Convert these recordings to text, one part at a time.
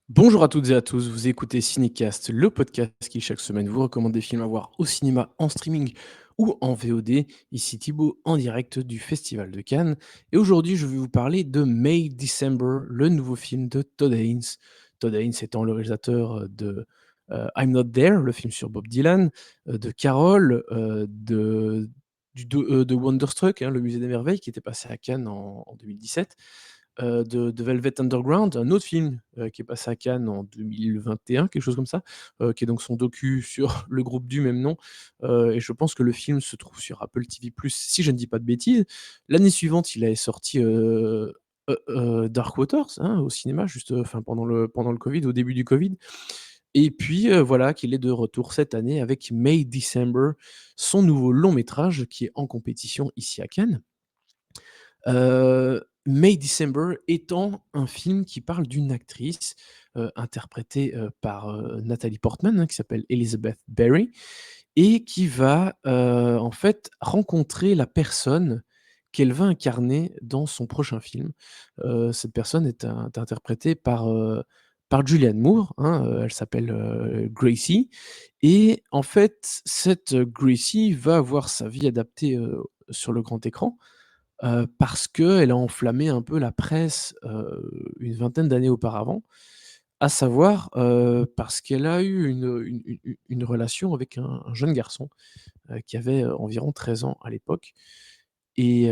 Bonjour à toutes et à tous, vous écoutez Cinécast, le podcast qui chaque semaine vous recommande des films à voir au cinéma, en streaming ou en VOD. Ici Thibaut en direct du Festival de Cannes. Et aujourd'hui, je vais vous parler de May December, le nouveau film de Todd Haynes. Todd Haynes étant le réalisateur de I'm Not There, le film sur Bob Dylan, de Carol, de Wonderstruck, hein, le musée des merveilles qui était passé à Cannes en 2017, de Velvet Underground, un autre film, qui est passé à Cannes en 2021, quelque chose comme ça, qui est donc son docu sur le groupe du même nom, et je pense que le film se trouve sur Apple TV+, si je ne dis pas de bêtises. L'année suivante, il avait sorti, Dark Waters, hein, au cinéma, juste, enfin pendant le covid, au début du covid, et puis, voilà qu'il est de retour cette année avec May December, son nouveau long métrage qui est en compétition ici à Cannes. May December étant un film qui parle d'une actrice, interprétée, par, Natalie Portman, hein, qui s'appelle Elizabeth Berry et qui va, en fait, rencontrer la personne qu'elle va incarner dans son prochain film. Cette personne est interprétée par Julianne Moore, hein, elle s'appelle, Gracie, et en fait, cette Gracie va avoir sa vie adaptée, sur le grand écran. Parce qu'elle a enflammé un peu la presse, une vingtaine d'années auparavant. À savoir, parce qu'elle a eu une relation avec un jeune garçon, qui avait, environ 13 ans à l'époque, et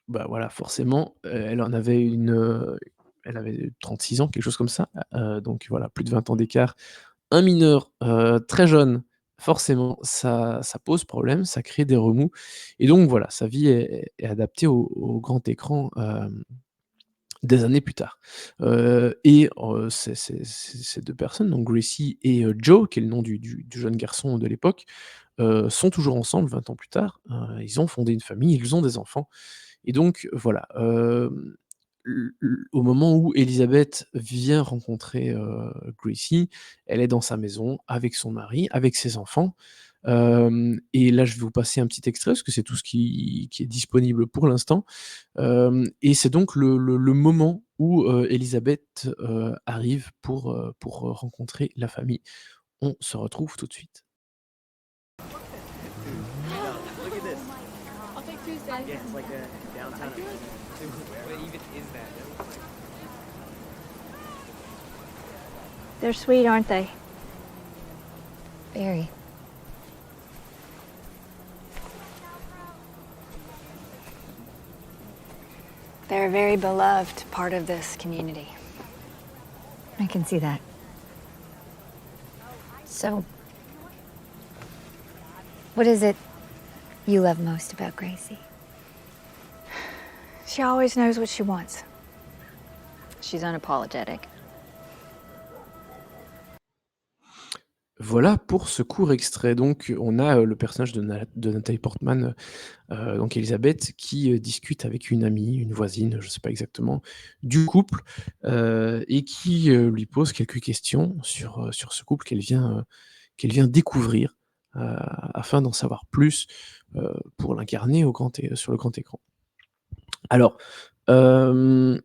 bah, voilà, forcément, elle avait 36 ans, quelque chose comme ça, donc voilà, plus de 20 ans d'écart. Un mineur, très jeune, forcément, ça pose problème, ça crée des remous, et donc voilà, sa vie est adaptée au grand écran, des années plus tard. Et ces 2 personnes, donc Gracie et Joe, qui est le nom du jeune garçon de l'époque, sont toujours ensemble 20 ans plus tard. Ils ont fondé une famille, ils ont des enfants, et donc voilà, au moment où Elizabeth vient rencontrer, Gracie, elle est dans sa maison avec son mari, avec ses enfants, et là je vais vous passer un petit extrait parce que c'est tout ce qui est disponible pour l'instant, et c'est donc le moment où, Elizabeth, arrive pour rencontrer la famille. On se retrouve tout de suite. Look at this. I'll take Tuesday. Yeah, it's like a downtown. What even is that? They're sweet, aren't they? Very. They're a very beloved part of this community. I can see that. So, what is it you love most about Gracie? She always knows what she wants. She's unapologetic. Voilà pour ce court extrait. Donc on a, le personnage de Natalie Portman, donc Elisabeth, qui, discute avec une amie, une voisine, je ne sais pas exactement, du couple, et qui, lui pose quelques questions sur ce couple qu'elle vient découvrir, afin d'en savoir plus, pour l'incarner sur le grand écran. Alors, hem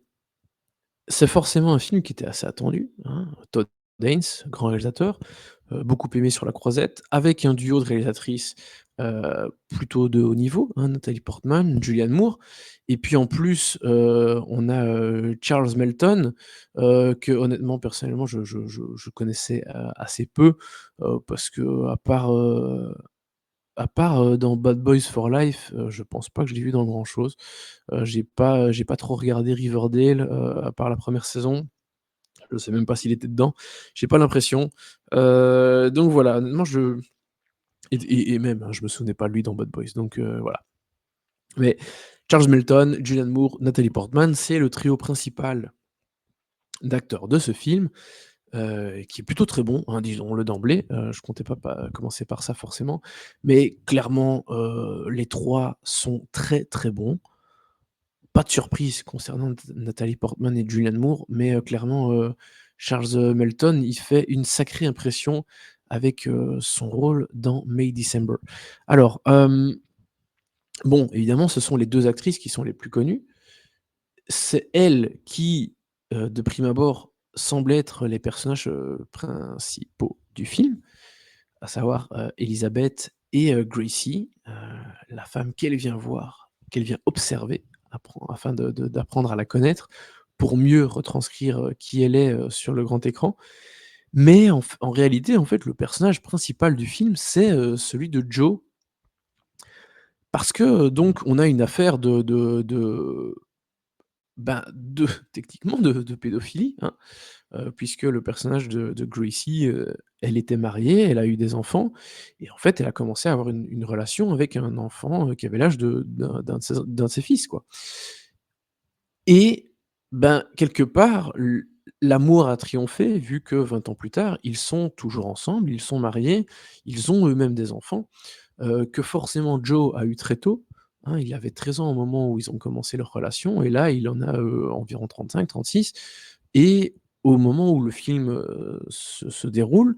c'est forcément un film qui était assez attendu, hein. Todd Haynes, grand réalisateur, beaucoup aimé sur La Croisette, avec un duo de réalisatrices, plutôt de haut niveau, hein, Natalie Portman, Julianne Moore, et puis en plus, on a, Charles Melton, que honnêtement, personnellement, je connaissais, assez peu, parce qu'à part dans Bad Boys for Life, je pense pas que je l'ai vu dans grand chose. J'ai pas trop regardé Riverdale, à part la première saison. Je sais même pas s'il était dedans. J'ai pas l'impression. Donc voilà, honnêtement, et même, hein, je me souvenais pas de lui dans Bad Boys, donc voilà. Mais Charles Melton, Julianne Moore, Natalie Portman, c'est le trio principal d'acteurs de ce film, qui est plutôt très bon, hein, disons-le d'emblée. Je comptais pas commencer par ça forcément, mais clairement, les 3 sont très, très bons. Pas de surprise concernant Natalie Portman et Julianne Moore, mais clairement, Charles, Melton, il fait une sacrée impression avec, son rôle dans May December. Alors, bon, évidemment, ce sont les 2 actrices qui sont les plus connues. C'est elles qui, de prime abord, semblent être les personnages, principaux du film, à savoir, Elizabeth et Gracie, la femme qu'elle vient voir, qu'elle vient observer, afin d'apprendre à la connaître, pour mieux retranscrire, qui elle est, sur le grand écran. Mais en réalité, en fait, le personnage principal du film, c'est, celui de Joe. Parce que, donc on a une affaire de techniquement de pédophilie, hein, puisque le personnage de Gracie, elle était mariée, elle a eu des enfants et en fait, elle a commencé à avoir une relation avec un enfant, qui avait l'âge d'un de ses fils, quoi. Et ben, quelque part, l'amour a triomphé vu que 20 ans plus tard, ils sont toujours ensemble, ils sont mariés, ils ont eux-mêmes des enfants, que forcément Joe a eu très tôt, hein. Il avait 13 ans au moment où ils ont commencé leur relation et là, il en a, environ 35-36 et au moment où le film, se déroule,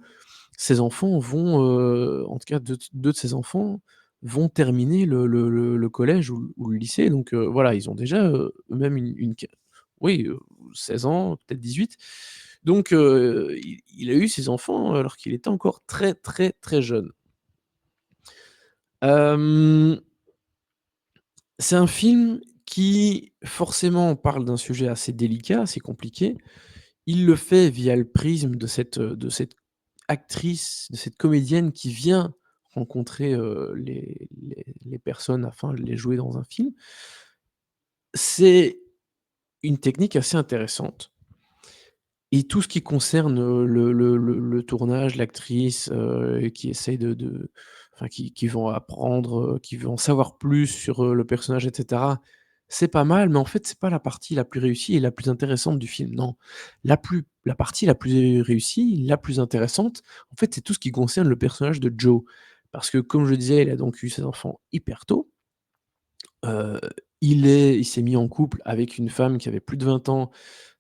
ses enfants vont, en tout cas 2 de ses enfants vont terminer le collège ou le lycée donc voilà, ils ont déjà, eux-mêmes une ca oui, 16 ans, peut-être 18 donc il a eu ses enfants alors qu'il était encore très, très, très jeune. Hem, c'est un film qui forcément parle d'un sujet assez délicat, assez compliqué. Il le fait via le prisme de cette actrice, de cette comédienne qui vient rencontrer, les personnes afin de les jouer dans un film. C'est une technique assez intéressante et tout ce qui concerne, le tournage, l'actrice, qui essaye enfin qui vont apprendre, qui vont en savoir plus sur, le personnage et cetera. C'est pas mal, mais en fait, c'est pas la partie la plus réussie et la plus intéressante du film, non. La partie la plus réussie, la plus intéressante, en fait, c'est tout ce qui concerne le personnage de Joe. Parce que comme je disais, il a donc eu ses enfants hyper tôt. Heu, il s'est mis en couple avec une femme qui avait plus de 20 ans,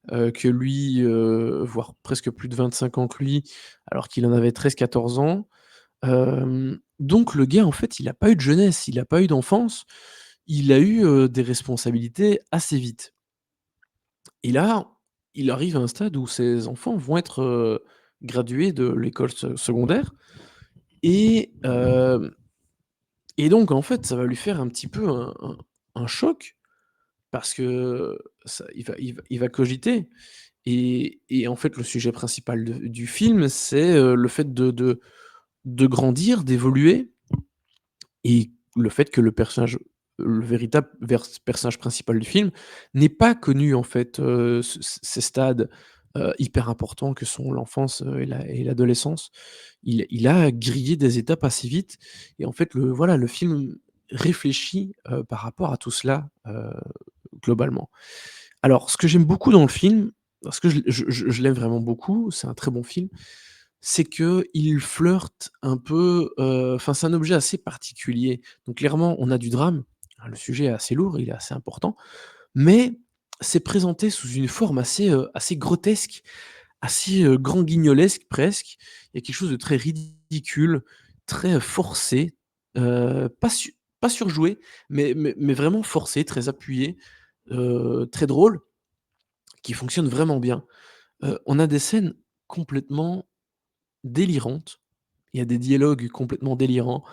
que lui, voire presque plus de 25 ans que lui, alors qu'il en avait 13-14 ans. Donc le gars, en fait, il a pas eu de jeunesse, il a pas eu d'enfance, il a eu, des responsabilités assez vite. Et là, il arrive à un stade où ses enfants vont être, gradués de l'école secondaire et donc en fait, ça va lui faire un petit peu un choc parce que ça il va cogiter et en fait, le sujet principal du film, c'est, le fait de grandir, d'évoluer et le fait que le véritable personnage principal du film n'ait pas connu en fait, ces stades, hyper importants que sont l'enfance, et l'adolescence. Il a grillé des étapes assez vite et en fait le film réfléchit, par rapport à tout cela, globalement. Alors ce que j'aime beaucoup dans le film, parce que je l'aime vraiment beaucoup, c'est un très bon film, c'est qu'il flirte un peu, enfin, c'est un objet assez particulier. Donc clairement, on a du drame, hein, le sujet est assez lourd, il est assez important, mais c'est présenté sous une forme assez grotesque, assez, grand guignolesque presque. Il y a quelque chose de très ridicule, très, forcé, pas surjoué, mais vraiment forcé, très appuyé, très drôle, qui fonctionne vraiment bien. On a des scènes complètement délirantes. Il y a des dialogues complètement délirants.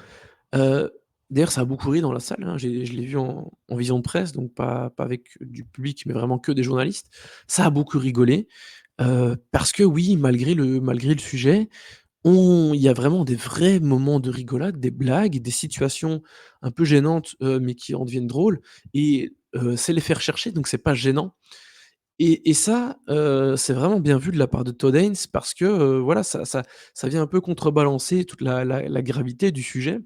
Heu, d'ailleurs, ça a beaucoup ri dans la salle, hein. Je l'ai vu en vision de presse, donc pas avec du public, mais vraiment que des journalistes. Ça a beaucoup rigolé, parce que oui, malgré le sujet, il y a vraiment des vrais moments de rigolade, des blagues, des situations un peu gênantes, mais qui en deviennent drôles et c'est les faire chercher, donc c'est pas gênant. Et ça, c'est vraiment bien vu de la part de Todd Haynes parce que, voilà, ça vient un peu contrebalancer toute la gravité du sujet,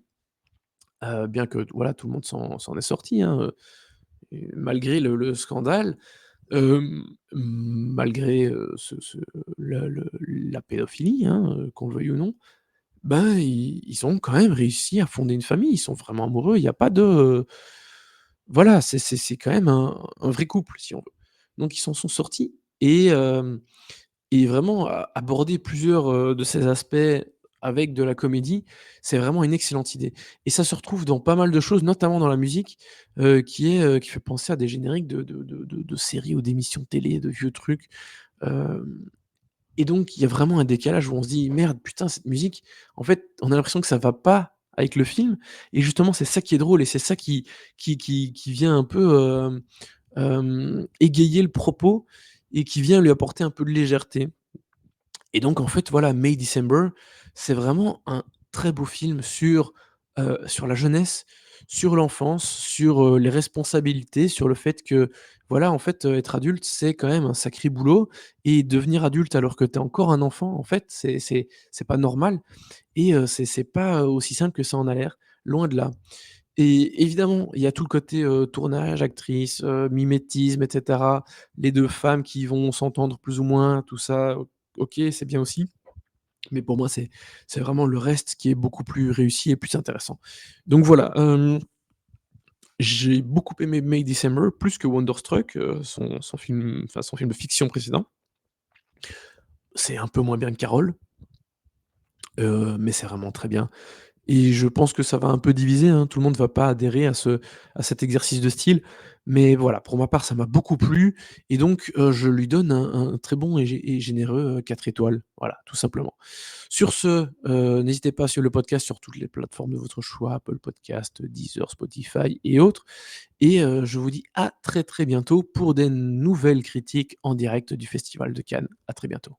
bien que voilà, tout le monde s'en est sorti, hein, et malgré le scandale, malgré, la pédophilie, hein, qu'on le veuille ou non, ben, ils ont quand même réussi à fonder une famille. Ils sont vraiment amoureux, il y a pas de, voilà, c'est quand même un vrai couple, si on veut. Donc ils s'en sont sortis et vraiment aborder plusieurs, de ces aspects avec de la comédie, c'est vraiment une excellente idée et ça se retrouve dans pas mal de choses, notamment dans la musique, qui fait penser à des génériques de séries ou d'émissions de télé, de vieux trucs, hem et donc il y a vraiment un décalage où on se dit: «Merde, putain, cette musique, en fait, on a l'impression que ça va pas avec le film» et justement, c'est ça qui est drôle et c'est ça qui vient un peu, égayer le propos et qui vient lui apporter un peu de légèreté. Et donc en fait, voilà, May December, c'est vraiment un très beau film sur la jeunesse, sur l'enfance, sur les responsabilités, sur le fait que, voilà, en fait, être adulte, c'est quand même un sacré boulot et devenir adulte alors que tu es encore un enfant, en fait, c'est pas normal et c'est pas aussi simple que ça en a l'air, loin de là. Et évidemment, il y a tout le côté, tournage, actrice, mimétisme et cetera. Les 2 femmes qui vont s'entendre plus ou moins, tout ça, OK, c'est bien aussi. Mais pour moi, c'est vraiment le reste qui est beaucoup plus réussi et plus intéressant. Donc voilà, j'ai beaucoup aimé May December, plus que Wonderstruck, son film de fiction précédent. C'est un peu moins bien que Carol, mais c'est vraiment très bien. Et je pense que ça va un peu diviser, hein. Tout le monde va pas adhérer à cet exercice de style. Mais voilà, pour ma part, ça m'a beaucoup plu et donc je lui donne un très bon et généreux, 4 étoiles. Voilà, tout simplement. Sur ce, n'hésitez pas à suivre le podcast sur toutes les plateformes de votre choix, Apple Podcast, Deezer, Spotify et autres et je vous dis à très, très bientôt pour des nouvelles critiques en direct du Festival de Cannes. À très bientôt.